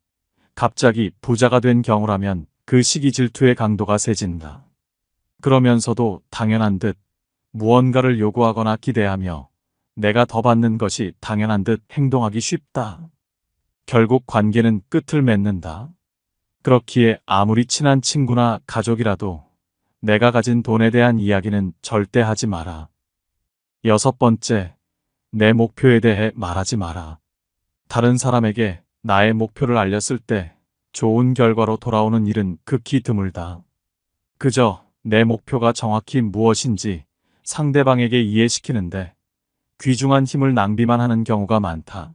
갑자기 부자가 된 경우라면 그 시기 질투의 강도가 세진다. 그러면서도 당연한 듯 무언가를 요구하거나 기대하며 내가 더 받는 것이 당연한 듯 행동하기 쉽다. 결국 관계는 끝을 맺는다. 그렇기에 아무리 친한 친구나 가족이라도 내가 가진 돈에 대한 이야기는 절대 하지 마라. 6번째, 내 목표에 대해 말하지 마라. 다른 사람에게 나의 목표를 알렸을 때 좋은 결과로 돌아오는 일은 극히 드물다. 그저 내 목표가 정확히 무엇인지 상대방에게 이해시키는데 귀중한 힘을 낭비만 하는 경우가 많다.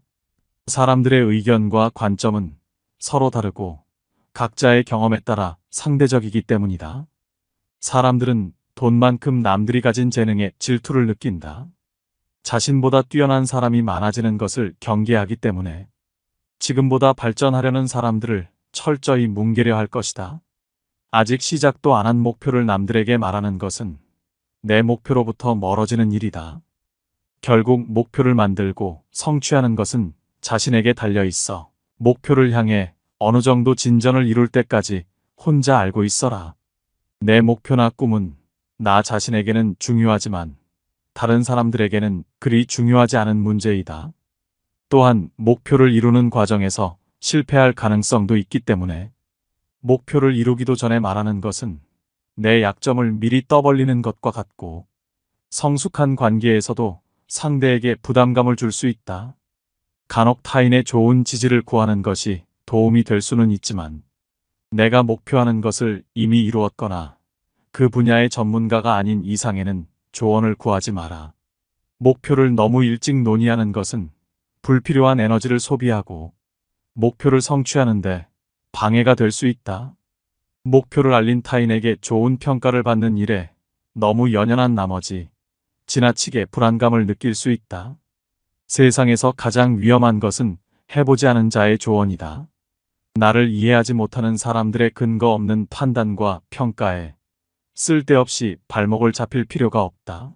사람들의 의견과 관점은 서로 다르고 각자의 경험에 따라 상대적이기 때문이다. 사람들은 돈만큼 남들이 가진 재능에 질투를 느낀다. 자신보다 뛰어난 사람이 많아지는 것을 경계하기 때문에 지금보다 발전하려는 사람들을 철저히 뭉개려 할 것이다. 아직 시작도 안 한 목표를 남들에게 말하는 것은 내 목표로부터 멀어지는 일이다. 결국 목표를 만들고 성취하는 것은 자신에게 달려 있어 목표를 향해 어느 정도 진전을 이룰 때까지 혼자 알고 있어라. 내 목표나 꿈은 나 자신에게는 중요하지만 다른 사람들에게는 그리 중요하지 않은 문제이다. 또한 목표를 이루는 과정에서 실패할 가능성도 있기 때문에 목표를 이루기도 전에 말하는 것은 내 약점을 미리 떠벌리는 것과 같고 성숙한 관계에서도 상대에게 부담감을 줄 수 있다. 간혹 타인의 좋은 지지를 구하는 것이 도움이 될 수는 있지만 내가 목표하는 것을 이미 이루었거나 그 분야의 전문가가 아닌 이상에는 조언을 구하지 마라. 목표를 너무 일찍 논의하는 것은 불필요한 에너지를 소비하고 목표를 성취하는데 방해가 될 수 있다. 목표를 알린 타인에게 좋은 평가를 받는 일에 너무 연연한 나머지 지나치게 불안감을 느낄 수 있다. 세상에서 가장 위험한 것은 해보지 않은 자의 조언이다. 나를 이해하지 못하는 사람들의 근거 없는 판단과 평가에 쓸데없이 발목을 잡힐 필요가 없다.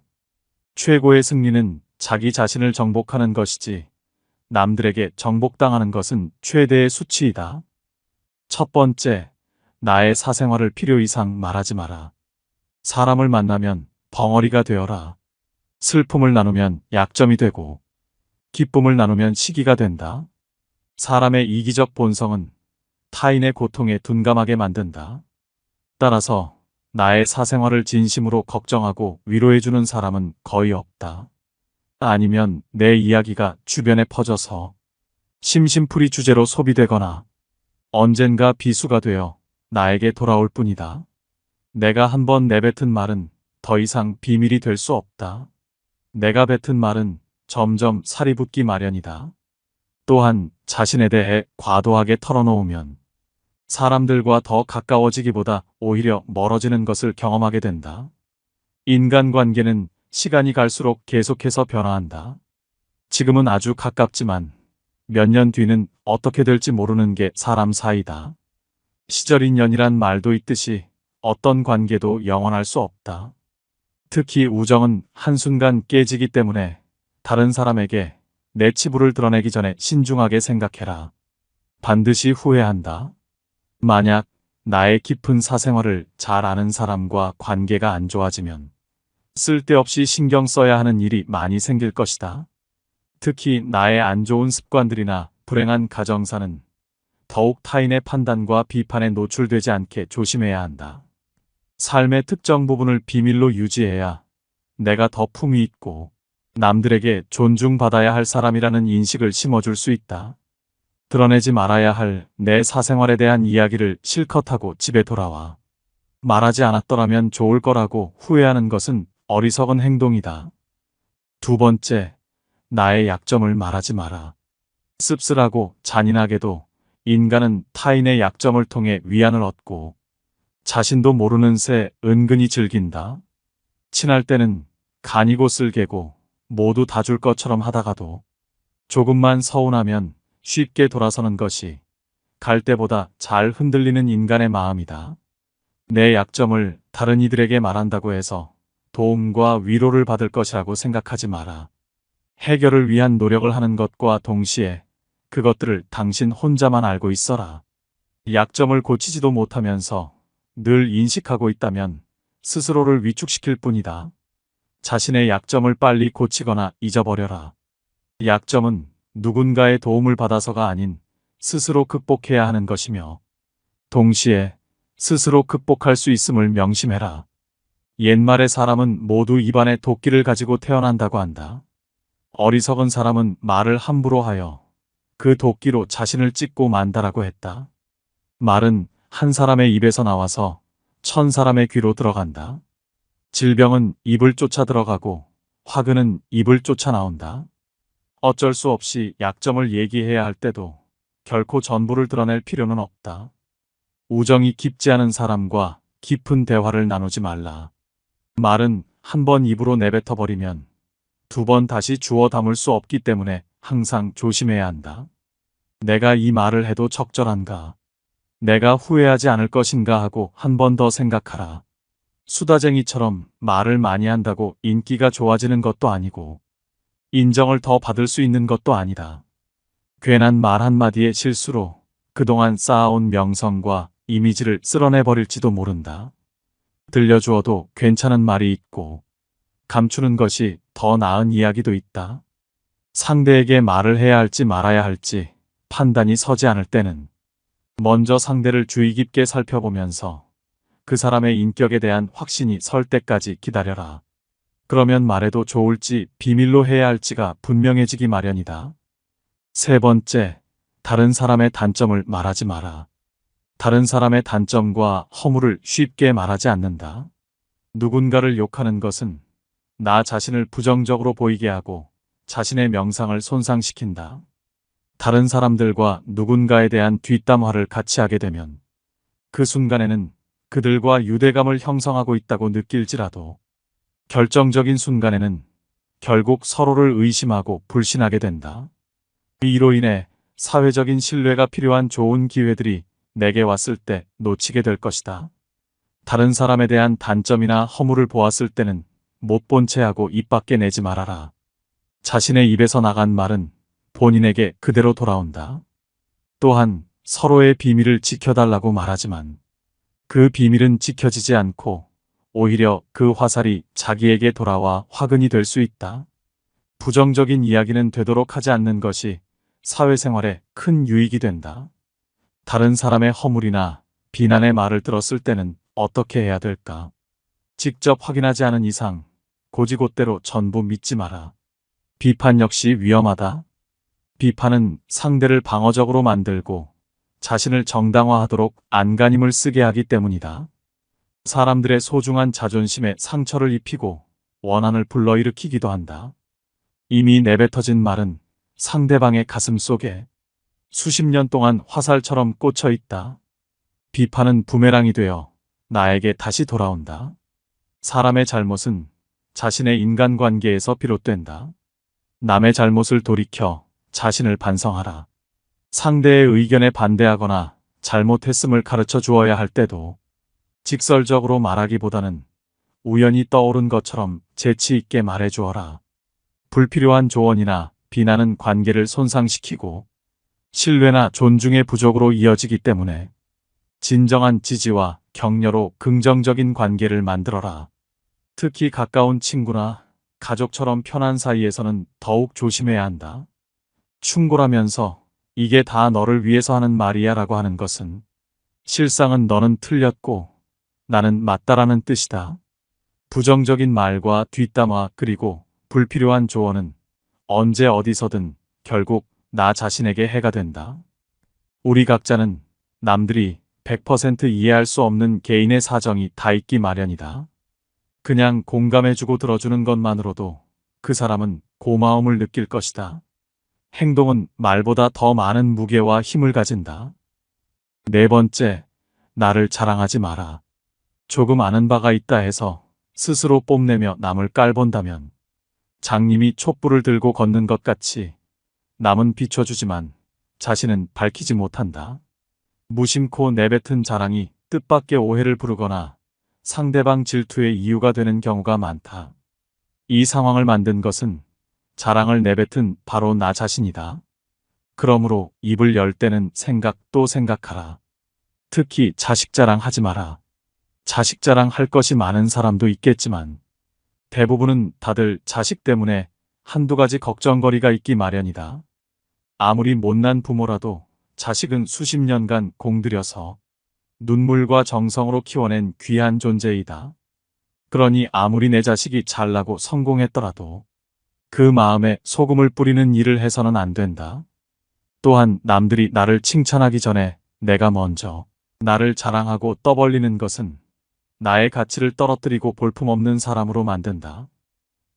최고의 승리는 자기 자신을 정복하는 것이지 남들에게 정복당하는 것은 최대의 수치이다. 첫 번째, 나의 사생활을 필요 이상 말하지 마라. 사람을 만나면 벙어리가 되어라. 슬픔을 나누면 약점이 되고 기쁨을 나누면 시기가 된다. 사람의 이기적 본성은 타인의 고통에 둔감하게 만든다. 따라서 나의 사생활을 진심으로 걱정하고 위로해주는 사람은 거의 없다. 아니면 내 이야기가 주변에 퍼져서 심심풀이 주제로 소비되거나 언젠가 비수가 되어 나에게 돌아올 뿐이다. 내가 한번 내뱉은 말은 더 이상 비밀이 될 수 없다. 내가 뱉은 말은 점점 살이 붙기 마련이다. 또한 자신에 대해 과도하게 털어놓으면 사람들과 더 가까워지기보다 오히려 멀어지는 것을 경험하게 된다. 인간관계는 시간이 갈수록 계속해서 변화한다. 지금은 아주 가깝지만 몇 년 뒤는 어떻게 될지 모르는 게 사람 사이다. 시절 인연이란 말도 있듯이 어떤 관계도 영원할 수 없다. 특히 우정은 한순간 깨지기 때문에 다른 사람에게 내 치부를 드러내기 전에 신중하게 생각해라. 반드시 후회한다. 만약 나의 깊은 사생활을 잘 아는 사람과 관계가 안 좋아지면 쓸데없이 신경 써야 하는 일이 많이 생길 것이다. 특히 나의 안 좋은 습관들이나 불행한 가정사는 더욱 타인의 판단과 비판에 노출되지 않게 조심해야 한다. 삶의 특정 부분을 비밀로 유지해야 내가 더 품위 있고 남들에게 존중받아야 할 사람이라는 인식을 심어줄 수 있다. 드러내지 말아야 할 내 사생활에 대한 이야기를 실컷 하고 집에 돌아와. 말하지 않았더라면 좋을 거라고 후회하는 것은 어리석은 행동이다. 두 번째, 나의 약점을 말하지 마라. 씁쓸하고 잔인하게도 인간은 타인의 약점을 통해 위안을 얻고 자신도 모르는 새 은근히 즐긴다. 친할 때는 간이고 쓸개고 모두 다 줄 것처럼 하다가도 조금만 서운하면 쉽게 돌아서는 것이 갈 때보다 잘 흔들리는 인간의 마음이다. 내 약점을 다른 이들에게 말한다고 해서 도움과 위로를 받을 것이라고 생각하지 마라. 해결을 위한 노력을 하는 것과 동시에 그것들을 당신 혼자만 알고 있어라. 약점을 고치지도 못하면서 늘 인식하고 있다면 스스로를 위축시킬 뿐이다. 자신의 약점을 빨리 고치거나 잊어버려라. 약점은 누군가의 도움을 받아서가 아닌 스스로 극복해야 하는 것이며 동시에 스스로 극복할 수 있음을 명심해라. 옛말의 사람은 모두 입안에 도끼를 가지고 태어난다고 한다. 어리석은 사람은 말을 함부로 하여 그 도끼로 자신을 찢고 만다라고 했다. 말은 한 사람의 입에서 나와서 1000사람의 귀로 들어간다. 질병은 입을 쫓아 들어가고 화근은 입을 쫓아 나온다. 어쩔 수 없이 약점을 얘기해야 할 때도 결코 전부를 드러낼 필요는 없다. 우정이 깊지 않은 사람과 깊은 대화를 나누지 말라. 말은 한 번 입으로 내뱉어버리면 두 번 다시 주워 담을 수 없기 때문에 항상 조심해야 한다. 내가 이 말을 해도 적절한가? 내가 후회하지 않을 것인가 하고 한 번 더 생각하라. 수다쟁이처럼 말을 많이 한다고 인기가 좋아지는 것도 아니고 인정을 더 받을 수 있는 것도 아니다. 괜한 말 한마디의 실수로 그동안 쌓아온 명성과 이미지를 쓸어내버릴지도 모른다. 들려주어도 괜찮은 말이 있고 감추는 것이 더 나은 이야기도 있다. 상대에게 말을 해야 할지 말아야 할지 판단이 서지 않을 때는 먼저 상대를 주의 깊게 살펴보면서 그 사람의 인격에 대한 확신이 설 때까지 기다려라. 그러면 말해도 좋을지 비밀로 해야 할지가 분명해지기 마련이다. 세 번째, 다른 사람의 단점을 말하지 마라. 다른 사람의 단점과 허물을 쉽게 말하지 않는다. 누군가를 욕하는 것은 나 자신을 부정적으로 보이게 하고 자신의 명상을 손상시킨다. 다른 사람들과 누군가에 대한 뒷담화를 같이 하게 되면 그 순간에는 그들과 유대감을 형성하고 있다고 느낄지라도 결정적인 순간에는 결국 서로를 의심하고 불신하게 된다. 이로 인해 사회적인 신뢰가 필요한 좋은 기회들이 내게 왔을 때 놓치게 될 것이다. 다른 사람에 대한 단점이나 허물을 보았을 때는 못 본 채 하고 입 밖에 내지 말아라. 자신의 입에서 나간 말은 본인에게 그대로 돌아온다. 또한 서로의 비밀을 지켜달라고 말하지만 그 비밀은 지켜지지 않고 오히려 그 화살이 자기에게 돌아와 화근이 될 수 있다. 부정적인 이야기는 되도록 하지 않는 것이 사회생활에 큰 유익이 된다. 다른 사람의 허물이나 비난의 말을 들었을 때는 어떻게 해야 될까? 직접 확인하지 않은 이상 고지곳대로 전부 믿지 마라. 비판 역시 위험하다. 비판은 상대를 방어적으로 만들고 자신을 정당화하도록 안간힘을 쓰게 하기 때문이다. 사람들의 소중한 자존심에 상처를 입히고 원한을 불러일으키기도 한다. 이미 내뱉어진 말은 상대방의 가슴 속에 수십 년 동안 화살처럼 꽂혀 있다. 비판은 부메랑이 되어 나에게 다시 돌아온다. 사람의 잘못은 자신의 인간관계에서 비롯된다. 남의 잘못을 돌이켜 자신을 반성하라. 상대의 의견에 반대하거나 잘못했음을 가르쳐 주어야 할 때도 직설적으로 말하기보다는 우연히 떠오른 것처럼 재치 있게 말해 주어라. 불필요한 조언이나 비난은 관계를 손상시키고 신뢰나 존중의 부족으로 이어지기 때문에 진정한 지지와 격려로 긍정적인 관계를 만들어라. 특히 가까운 친구나 가족처럼 편한 사이에서는 더욱 조심해야 한다. 충고라면서 이게 다 너를 위해서 하는 말이야 라고 하는 것은 실상은 너는 틀렸고 나는 맞다라는 뜻이다. 부정적인 말과 뒷담화 그리고 불필요한 조언은 언제 어디서든 결국 나 자신에게 해가 된다. 우리 각자는 남들이 100% 이해할 수 없는 개인의 사정이 다 있기 마련이다. 그냥 공감해주고 들어주는 것만으로도 그 사람은 고마움을 느낄 것이다. 행동은 말보다 더 많은 무게와 힘을 가진다. 네 번째, 나를 자랑하지 마라. 조금 아는 바가 있다 해서 스스로 뽐내며 남을 깔본다면 장님이 촛불을 들고 걷는 것 같이 남은 비춰주지만 자신은 밝히지 못한다. 무심코 내뱉은 자랑이 뜻밖의 오해를 부르거나 상대방 질투의 이유가 되는 경우가 많다. 이 상황을 만든 것은 자랑을 내뱉은 바로 나 자신이다. 그러므로 입을 열 때는 생각 또 생각하라. 특히 자식 자랑하지 마라. 자식 자랑할 것이 많은 사람도 있겠지만 대부분은 다들 자식 때문에 한두 가지 걱정거리가 있기 마련이다. 아무리 못난 부모라도 자식은 수십 년간 공들여서 눈물과 정성으로 키워낸 귀한 존재이다. 그러니 아무리 내 자식이 잘나고 성공했더라도 그 마음에 소금을 뿌리는 일을 해서는 안 된다. 또한 남들이 나를 칭찬하기 전에 내가 먼저 나를 자랑하고 떠벌리는 것은 나의 가치를 떨어뜨리고 볼품없는 사람으로 만든다.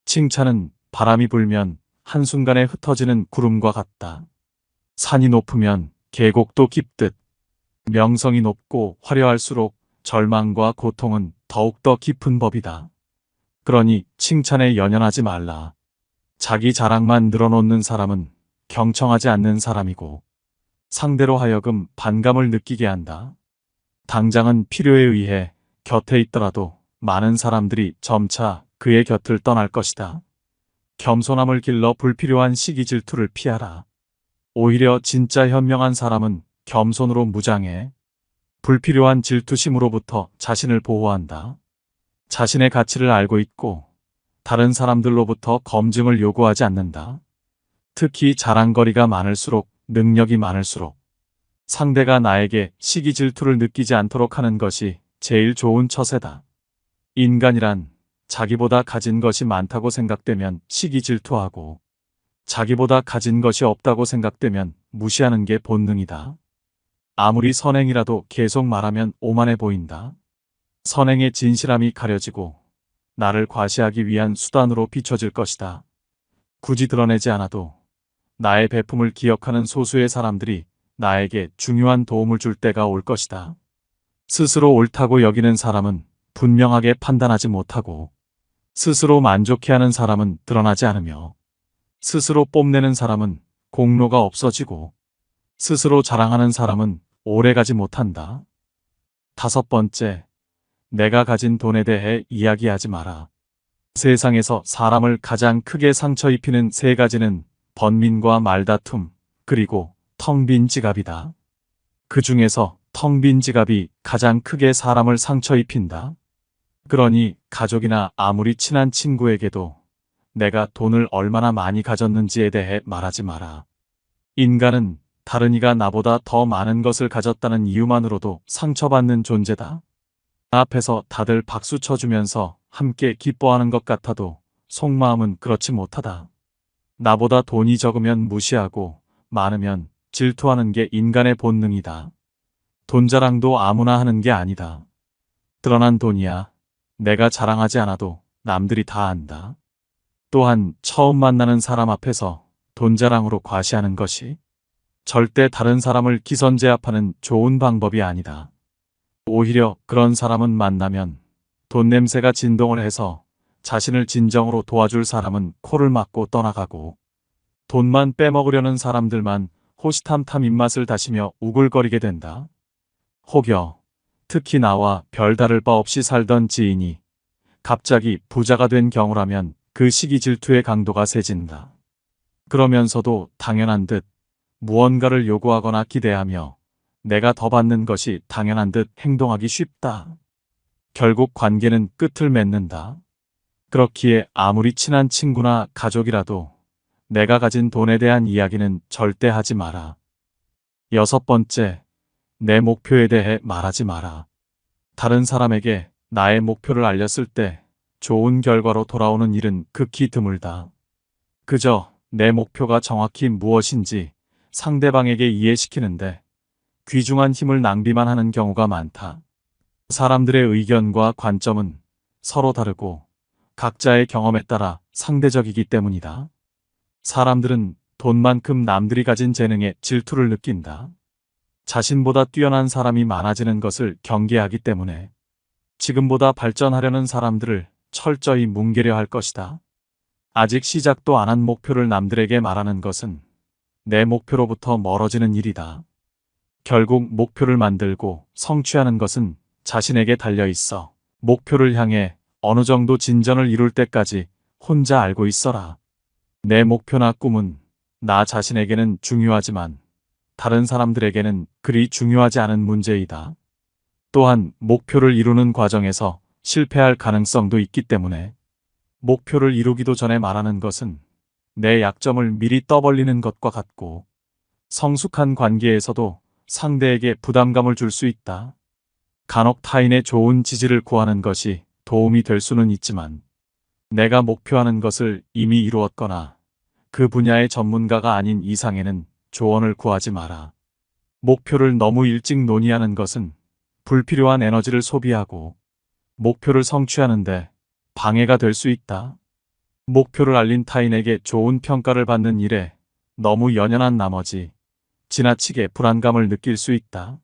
칭찬은 바람이 불면 한순간에 흩어지는 구름과 같다. 산이 높으면 계곡도 깊듯 명성이 높고 화려할수록 절망과 고통은 더욱더 깊은 법이다. 그러니 칭찬에 연연하지 말라. 자기 자랑만 늘어놓는 사람은 경청하지 않는 사람이고 상대로 하여금 반감을 느끼게 한다. 당장은 필요에 의해 곁에 있더라도 많은 사람들이 점차 그의 곁을 떠날 것이다. 겸손함을 길러 불필요한 시기 질투를 피하라. 오히려 진짜 현명한 사람은 겸손으로 무장해 불필요한 질투심으로부터 자신을 보호한다. 자신의 가치를 알고 있고 다른 사람들로부터 검증을 요구하지 않는다. 특히 자랑거리가 많을수록 능력이 많을수록 상대가 나에게 시기 질투를 느끼지 않도록 하는 것이 제일 좋은 처세다. 인간이란 자기보다 가진 것이 많다고 생각되면 시기 질투하고 자기보다 가진 것이 없다고 생각되면 무시하는 게 본능이다. 아무리 선행이라도 계속 말하면 오만해 보인다. 선행의 진실함이 가려지고 나를 과시하기 위한 수단으로 비춰질 것이다. 굳이 드러내지 않아도 나의 배품을 기억하는 소수의 사람들이 나에게 중요한 도움을 줄 때가 올 것이다. 스스로 옳다고 여기는 사람은 분명하게 판단하지 못하고 스스로 만족해하는 사람은 드러나지 않으며 스스로 뽐내는 사람은 공로가 없어지고 스스로 자랑하는 사람은 오래가지 못한다. 5번째, 내가 가진 돈에 대해 이야기하지 마라. 세상에서 사람을 가장 크게 상처 입히는 3가지는 번민과 말다툼, 그리고 텅 빈 지갑이다. 그 중에서 텅 빈 지갑이 가장 크게 사람을 상처 입힌다. 그러니 가족이나 아무리 친한 친구에게도 내가 돈을 얼마나 많이 가졌는지에 대해 말하지 마라. 인간은 다른 이가 나보다 더 많은 것을 가졌다는 이유만으로도 상처받는 존재다. 앞에서 다들 박수 쳐주면서 함께 기뻐하는 것 같아도 속마음은 그렇지 못하다. 나보다 돈이 적으면 무시하고 많으면 질투하는 게 인간의 본능이다. 돈 자랑도 아무나 하는 게 아니다. 드러난 돈이야. 내가 자랑하지 않아도 남들이 다 안다. 또한 처음 만나는 사람 앞에서 돈 자랑으로 과시하는 것이 절대 다른 사람을 기선제압하는 좋은 방법이 아니다. 오히려 그런 사람은 만나면 돈 냄새가 진동을 해서 자신을 진정으로 도와줄 사람은 코를 막고 떠나가고 돈만 빼먹으려는 사람들만 호시탐탐 입맛을 다시며 우글거리게 된다. 혹여 특히 나와 별다를 바 없이 살던 지인이 갑자기 부자가 된 경우라면 그 시기 질투의 강도가 세진다. 그러면서도 당연한 듯 무언가를 요구하거나 기대하며 내가 더 받는 것이 당연한 듯 행동하기 쉽다. 결국 관계는 끝을 맺는다. 그렇기에 아무리 친한 친구나 가족이라도 내가 가진 돈에 대한 이야기는 절대 하지 마라. 6번째, 내 목표에 대해 말하지 마라. 다른 사람에게 나의 목표를 알렸을 때 좋은 결과로 돌아오는 일은 극히 드물다. 그저 내 목표가 정확히 무엇인지 상대방에게 이해시키는데 귀중한 힘을 낭비만 하는 경우가 많다. 사람들의 의견과 관점은 서로 다르고 각자의 경험에 따라 상대적이기 때문이다. 사람들은 돈만큼 남들이 가진 재능에 질투를 느낀다. 자신보다 뛰어난 사람이 많아지는 것을 경계하기 때문에 지금보다 발전하려는 사람들을 철저히 뭉개려 할 것이다. 아직 시작도 안 한 목표를 남들에게 말하는 것은 내 목표로부터 멀어지는 일이다. 결국 목표를 만들고 성취하는 것은 자신에게 달려 있어 목표를 향해 어느 정도 진전을 이룰 때까지 혼자 알고 있어라. 내 목표나 꿈은 나 자신에게는 중요하지만 다른 사람들에게는 그리 중요하지 않은 문제이다. 또한 목표를 이루는 과정에서 실패할 가능성도 있기 때문에 목표를 이루기도 전에 말하는 것은 내 약점을 미리 떠벌리는 것과 같고 성숙한 관계에서도 상대에게 부담감을 줄 수 있다. 간혹 타인의 좋은 지지를 구하는 것이 도움이 될 수는 있지만 내가 목표하는 것을 이미 이루었거나 그 분야의 전문가가 아닌 이상에는 조언을 구하지 마라. 목표를 너무 일찍 논의하는 것은 불필요한 에너지를 소비하고 목표를 성취하는데 방해가 될 수 있다. 목표를 알린 타인에게 좋은 평가를 받는 일에 너무 연연한 나머지 지나치게 불안감을 느낄 수 있다.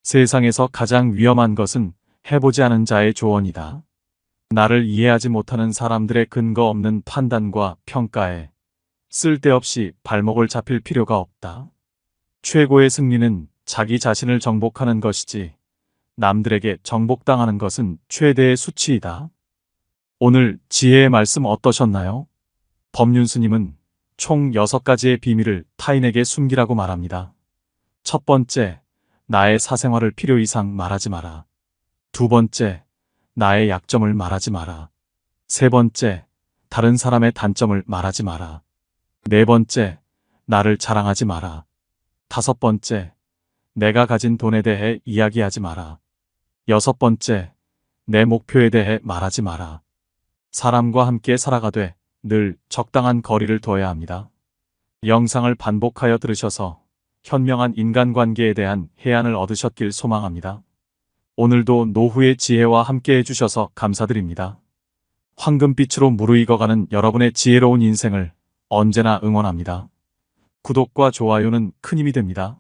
세상에서 가장 위험한 것은 해보지 않은 자의 조언이다. 나를 이해하지 못하는 사람들의 근거 없는 판단과 평가에 쓸데없이 발목을 잡힐 필요가 없다. 최고의 승리는 자기 자신을 정복하는 것이지 남들에게 정복당하는 것은 최대의 수치이다. 오늘 지혜의 말씀 어떠셨나요? 법륜스님은 총 6가지의 비밀을 타인에게 숨기라고 말합니다. 첫 번째, 나의 사생활을 필요 이상 말하지 마라. 두 번째, 나의 약점을 말하지 마라. 세 번째, 다른 사람의 단점을 말하지 마라. 네 번째, 나를 자랑하지 마라. 5번째, 내가 가진 돈에 대해 이야기하지 마라. 6번째, 내 목표에 대해 말하지 마라. 사람과 함께 살아가되 늘 적당한 거리를 둬야 합니다. 영상을 반복하여 들으셔서 현명한 인간관계에 대한 해안을 얻으셨길 소망합니다. 오늘도 노후의 지혜와 함께 해주셔서 감사드립니다. 황금빛으로 무르익어가는 여러분의 지혜로운 인생을 언제나 응원합니다. 구독과 좋아요는 큰 힘이 됩니다.